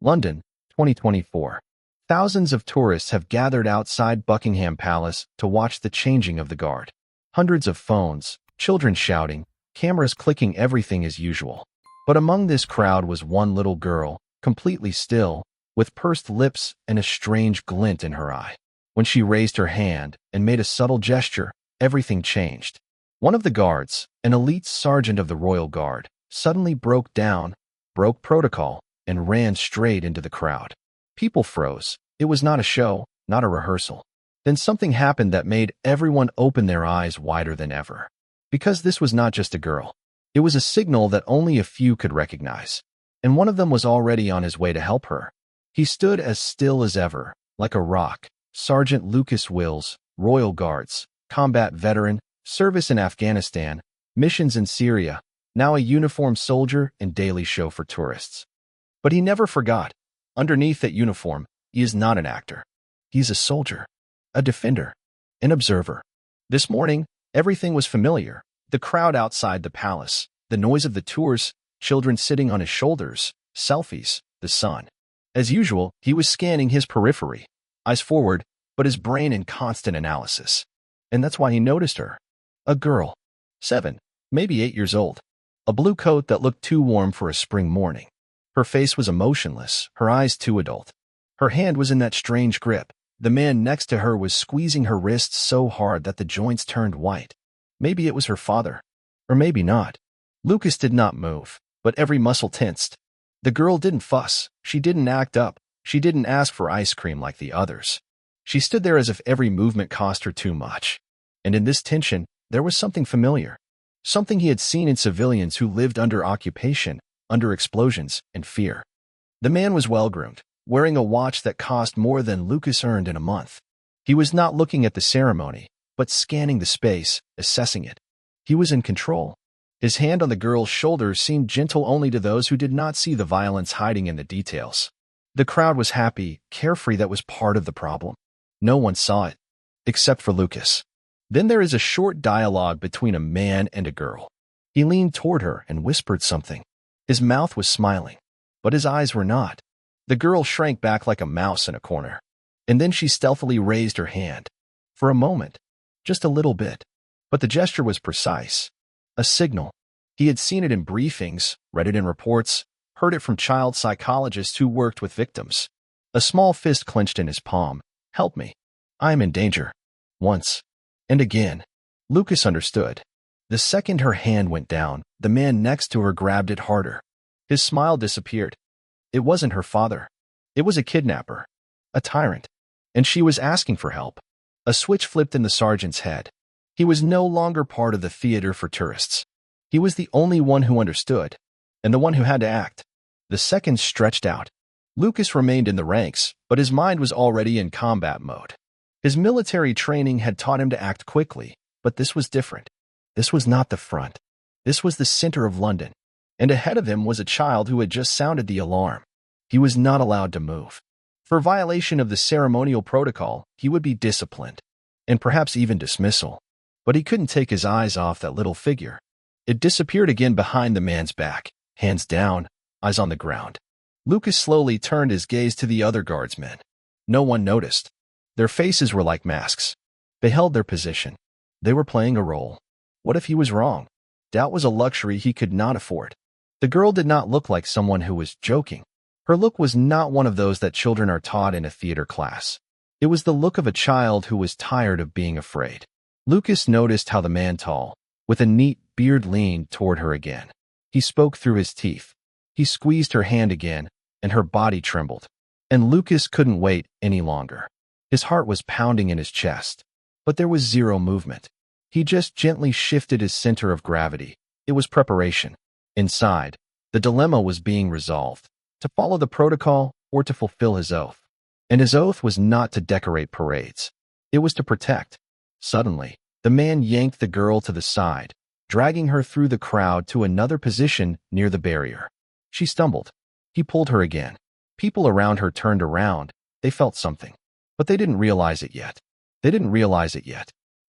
London, 2024. Thousands of tourists have gathered outside Buckingham Palace to watch the changing of the guard. Hundreds of phones, children shouting, cameras clicking, everything as usual. But among this crowd was one little girl, completely still, with pursed lips and a strange glint in her eye. When she raised her hand and made a subtle gesture, everything changed. One of the guards, an elite sergeant of the Royal Guard, suddenly broke protocol, and ran straight into the crowd. People froze. It was not a show, not a rehearsal. Then something happened that made everyone open their eyes wider than ever. Because this was not just a girl. It was a signal that only a few could recognize. And one of them was already on his way to help her. He stood as still as ever, like a rock. Sergeant Lucas Wills, Royal Guards, combat veteran, service in Afghanistan, missions in Syria, now a uniformed soldier and daily show for tourists. But he never forgot. Underneath that uniform, he is not an actor. He's a soldier, a defender, an observer. This morning, everything was familiar. The crowd outside the palace, the noise of the tours, children sitting on his shoulders, selfies, the sun. As usual, he was scanning his periphery, eyes forward, but his brain in constant analysis. And that's why he noticed her. A girl, 7, maybe 8 years old. A blue coat that looked too warm for a spring morning. Her face was emotionless, her eyes too adult. Her hand was in that strange grip. The man next to her was squeezing her wrists so hard that the joints turned white. Maybe it was her father. Or maybe not. Lucas did not move, but every muscle tensed. The girl didn't fuss. She didn't act up. She didn't ask for ice cream like the others. She stood there as if every movement cost her too much. And in this tension, there was something familiar. Something he had seen in civilians who lived under occupation, under explosions and fear. The man was well-groomed, wearing a watch that cost more than Lucas earned in a month. He was not looking at the ceremony, but scanning the space, assessing it. He was in control. His hand on the girl's shoulder seemed gentle only to those who did not see the violence hiding in the details. The crowd was happy, carefree. That was part of the problem. No one saw it, except for Lucas. Then there is a short dialogue between a man and a girl. He leaned toward her and whispered something. His mouth was smiling, but his eyes were not. The girl shrank back like a mouse in a corner. And then she stealthily raised her hand. For a moment. Just a little bit. But the gesture was precise. A signal. He had seen it in briefings, read it in reports, heard it from child psychologists who worked with victims. A small fist clenched in his palm. Help me. I am in danger. Once. And again. Lucas understood. The second her hand went down, the man next to her grabbed it harder. His smile disappeared. It wasn't her father. It was a kidnapper. A tyrant. And she was asking for help. A switch flipped in the sergeant's head. He was no longer part of the theater for tourists. He was the only one who understood, and the one who had to act. The seconds stretched out. Lucas remained in the ranks, but his mind was already in combat mode. His military training had taught him to act quickly, but this was different. This was not the front. This was the center of London. And ahead of him was a child who had just sounded the alarm. He was not allowed to move. For violation of the ceremonial protocol, he would be disciplined, and perhaps even dismissal. But he couldn't take his eyes off that little figure. It disappeared again behind the man's back, hands down, eyes on the ground. Lucas slowly turned his gaze to the other guardsmen. No one noticed. Their faces were like masks. They held their position. They were playing a role. What if he was wrong? Doubt was a luxury he could not afford. The girl did not look like someone who was joking. Her look was not one of those that children are taught in a theater class. It was the look of a child who was tired of being afraid. Lucas noticed how the man tall, with a neat beard, leaned toward her again. He spoke through his teeth. He squeezed her hand again, and her body trembled. And Lucas couldn't wait any longer. His heart was pounding in his chest, but there was zero movement. He just gently shifted his center of gravity. It was preparation. Inside, the dilemma was being resolved, to follow the protocol or to fulfill his oath. And his oath was not to decorate parades. It was to protect. Suddenly, the man yanked the girl to the side, dragging her through the crowd to another position near the barrier. She stumbled. He pulled her again. People around her turned around. They felt something, but they didn't realize it yet.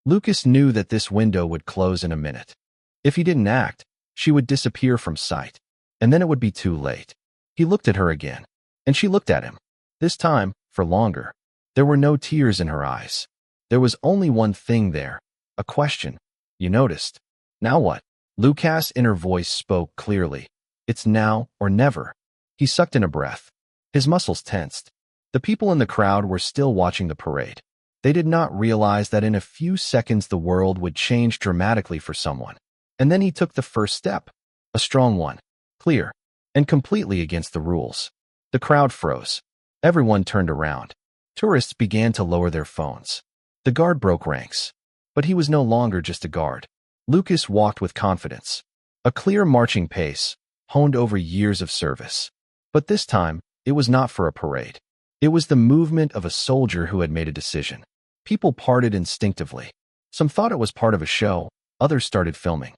Lucas knew that this window would close in a minute. If he didn't act, she would disappear from sight, and then it would be too late. He looked at her again. And she looked at him. This time, for longer. There were no tears in her eyes. There was only one thing there. A question. You noticed. Now what? Lucas' inner voice spoke clearly. It's now or never. He sucked in a breath. His muscles tensed. The people in the crowd were still watching the parade. They did not realize that in a few seconds the world would change dramatically for someone. And then he took the first step. A strong one. Clear. And completely against the rules. The crowd froze. Everyone turned around. Tourists began to lower their phones. The guard broke ranks. But he was no longer just a guard. Lucas walked with confidence. A clear marching pace, honed over years of service. But this time, it was not for a parade. It was the movement of a soldier who had made a decision. People parted instinctively. Some thought it was part of a show, others started filming.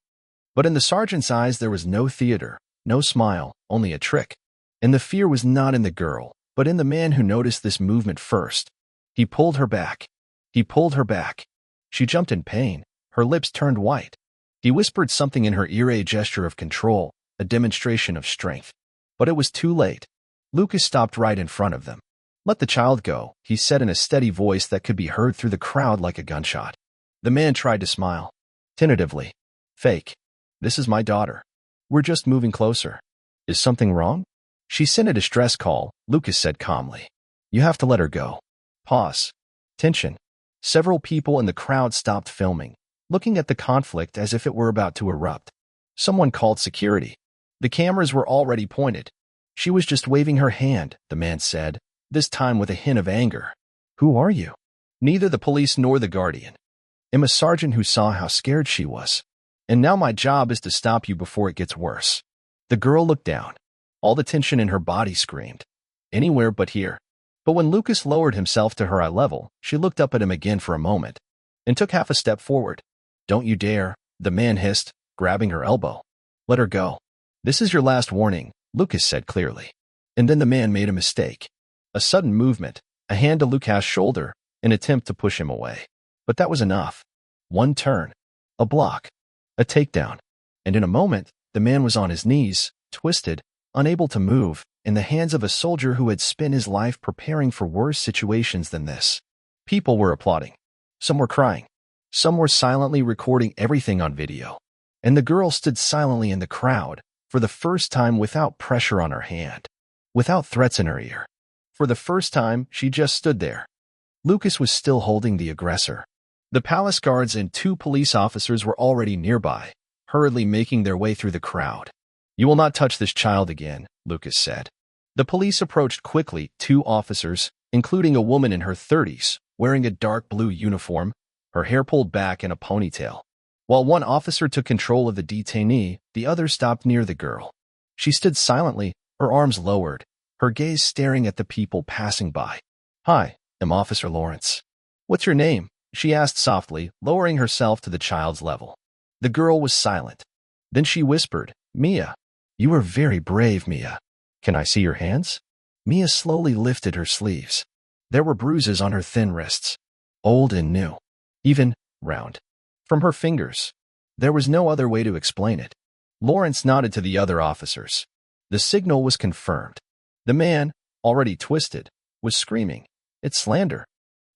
But in the sergeant's eyes there was no theater, no smile, only a trick. And the fear was not in the girl, but in the man who noticed this movement first. He pulled her back. He pulled her back. She jumped in pain. Her lips turned white. He whispered something in her ear, a gesture of control, a demonstration of strength. But it was too late. Lucas stopped right in front of them. Let the child go, he said in a steady voice that could be heard through the crowd like a gunshot. The man tried to smile. Tentatively. Fake. This is my daughter. We're just moving closer. Is something wrong? She sent a distress call, Lucas said calmly. You have to let her go. Pause. Tension. Several people in the crowd stopped filming, looking at the conflict as if it were about to erupt. Someone called security. The cameras were already pointed. She was just waving her hand, the man said, this time with a hint of anger. Who are you? Neither the police nor the guardian. I'm a sergeant who saw how scared she was. And now my job is to stop you before it gets worse. The girl looked down. All the tension in her body screamed. Anywhere but here. But when Lucas lowered himself to her eye level, she looked up at him again for a moment and took half a step forward. Don't you dare, the man hissed, grabbing her elbow. Let her go. This is your last warning, Lucas said clearly. And then the man made a mistake. A sudden movement, a hand to Lucas' shoulder, an attempt to push him away. But that was enough. One turn. A block. A takedown. And in a moment, the man was on his knees, twisted, unable to move, in the hands of a soldier who had spent his life preparing for worse situations than this. People were applauding. Some were crying. Some were silently recording everything on video. And the girl stood silently in the crowd, for the first time without pressure on her hand, without threats in her ear. For the first time, she just stood there. Lucas was still holding the aggressor. The palace guards and 2 police officers were already nearby, hurriedly making their way through the crowd. You will not touch this child again, Lucas said. The police approached quickly, 2 officers, including a woman in her 30s, wearing a dark blue uniform, her hair pulled back in a ponytail. While one officer took control of the detainee, the other stopped near the girl. She stood silently, her arms lowered, her gaze staring at the people passing by. Hi, I'm Officer Lawrence. What's your name? She asked softly, lowering herself to the child's level. The girl was silent. Then she whispered, Mia. You are very brave, Mia. Can I see your hands? Mia slowly lifted her sleeves. There were bruises on her thin wrists. Old and new. Even round. From her fingers. There was no other way to explain it. Lawrence nodded to the other officers. The signal was confirmed. The man, already twisted, was screaming. It's slander.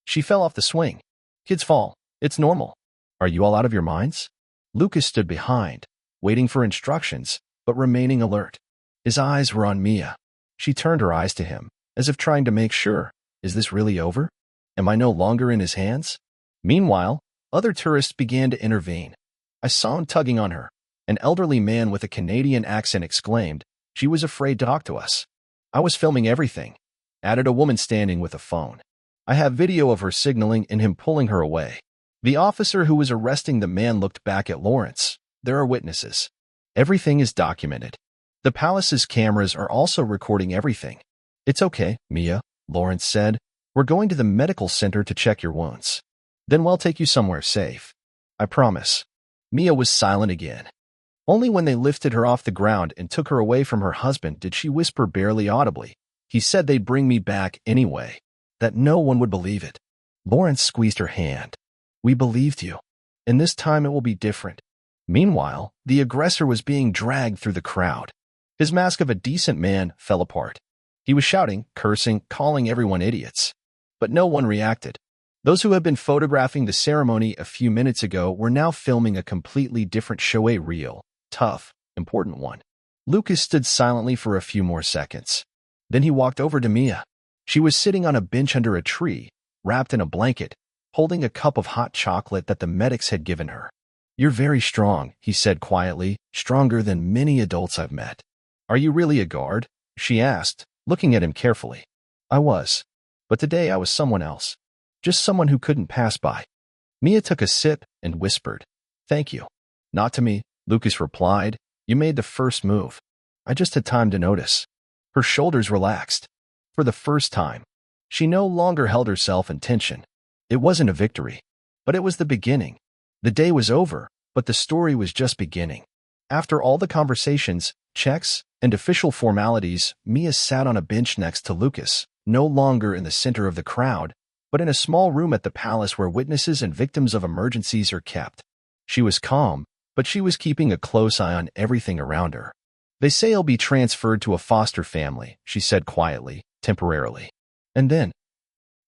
She fell off the swing. Kids fall. It's normal. Are you all out of your minds? Lucas stood behind, waiting for instructions, but remaining alert. His eyes were on Mia. She turned her eyes to him, as if trying to make sure. Is this really over? Am I no longer in his hands? Meanwhile, other tourists began to intervene. I saw him tugging on her. An elderly man with a Canadian accent exclaimed, she was afraid to talk to us. I was filming everything. Added a woman standing with a phone. I have video of her signaling and him pulling her away. The officer who was arresting the man looked back at Lawrence. There are witnesses. Everything is documented. The palace's cameras are also recording everything. It's okay, Mia, Lawrence said. We're going to the medical center to check your wounds. Then we'll take you somewhere safe. I promise. Mia was silent again. Only when they lifted her off the ground and took her away from her husband did she whisper barely audibly. He said they'd bring me back anyway. That no one would believe it. Lawrence squeezed her hand. We believed you. And this time it will be different. Meanwhile, the aggressor was being dragged through the crowd. His mask of a decent man fell apart. He was shouting, cursing, calling everyone idiots. But no one reacted. Those who had been photographing the ceremony a few minutes ago were now filming a completely different show, a real, tough, important one. Lucas stood silently for a few more seconds. Then he walked over to Mia. She was sitting on a bench under a tree, wrapped in a blanket, holding a cup of hot chocolate that the medics had given her. "You're very strong," he said quietly, "stronger than many adults I've met." "Are you really a guard?" she asked, looking at him carefully. "I was. But today I was someone else. Just someone who couldn't pass by." Mia took a sip and whispered, "Thank you." "Not to me," Lucas replied. "You made the first move. I just had time to notice." Her shoulders relaxed. For the first time, she no longer held herself in tension. It wasn't a victory, but it was the beginning. The day was over, but the story was just beginning. After all the conversations, checks, and official formalities, Mia sat on a bench next to Lucas, no longer in the center of the crowd, but in a small room at the palace where witnesses and victims of emergencies are kept. She was calm, but she was keeping a close eye on everything around her. "They say I'll be transferred to a foster family," she said quietly, "temporarily. And then?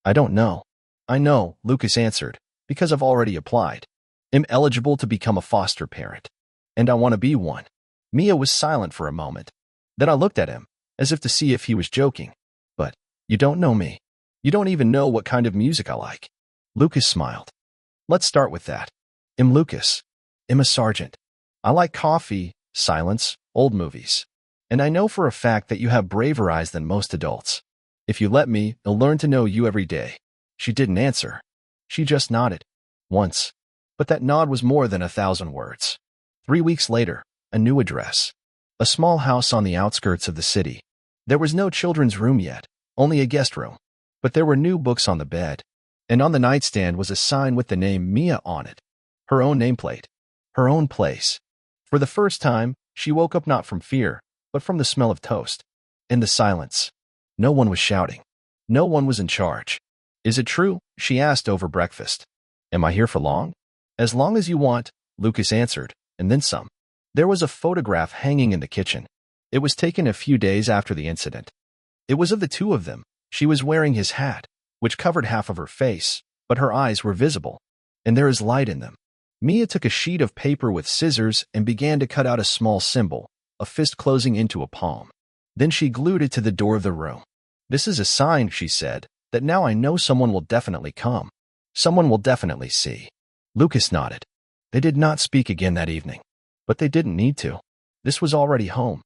I don't know." "I know," Lucas answered, "because I've already applied. I'm eligible to become a foster parent. And I want to be one." Mia was silent for a moment. Then I looked at him, as if to see if he was joking. "But you don't know me. You don't even know what kind of music I like." Lucas smiled. "Let's start with that. I'm Lucas. I'm a sergeant. I like coffee, silence, old movies. And I know for a fact that you have braver eyes than most adults. If you let me, I'll learn to know you every day." She didn't answer. She just nodded. Once. But that nod was more than 1,000 words. 3 weeks later, a new address. A small house on the outskirts of the city. There was no children's room yet, only a guest room. But there were new books on the bed. And on the nightstand was a sign with the name Mia on it. Her own nameplate. Her own place. For the first time, she woke up not from fear, but from the smell of toast. In the silence. No one was shouting. No one was in charge. "Is it true?" she asked over breakfast. "Am I here for long?" "As long as you want," Lucas answered, and then some. There was a photograph hanging in the kitchen. It was taken a few days after the incident. It was of the two of them. She was wearing his hat, which covered half of her face, but her eyes were visible, and there is light in them. Mia took a sheet of paper with scissors and began to cut out a small symbol, a fist closing into a palm. Then she glued it to the door of the room. "This is a sign," she said, "that now I know someone will definitely come. Someone will definitely see." Lucas nodded. They did not speak again that evening. But they didn't need to. This was already home.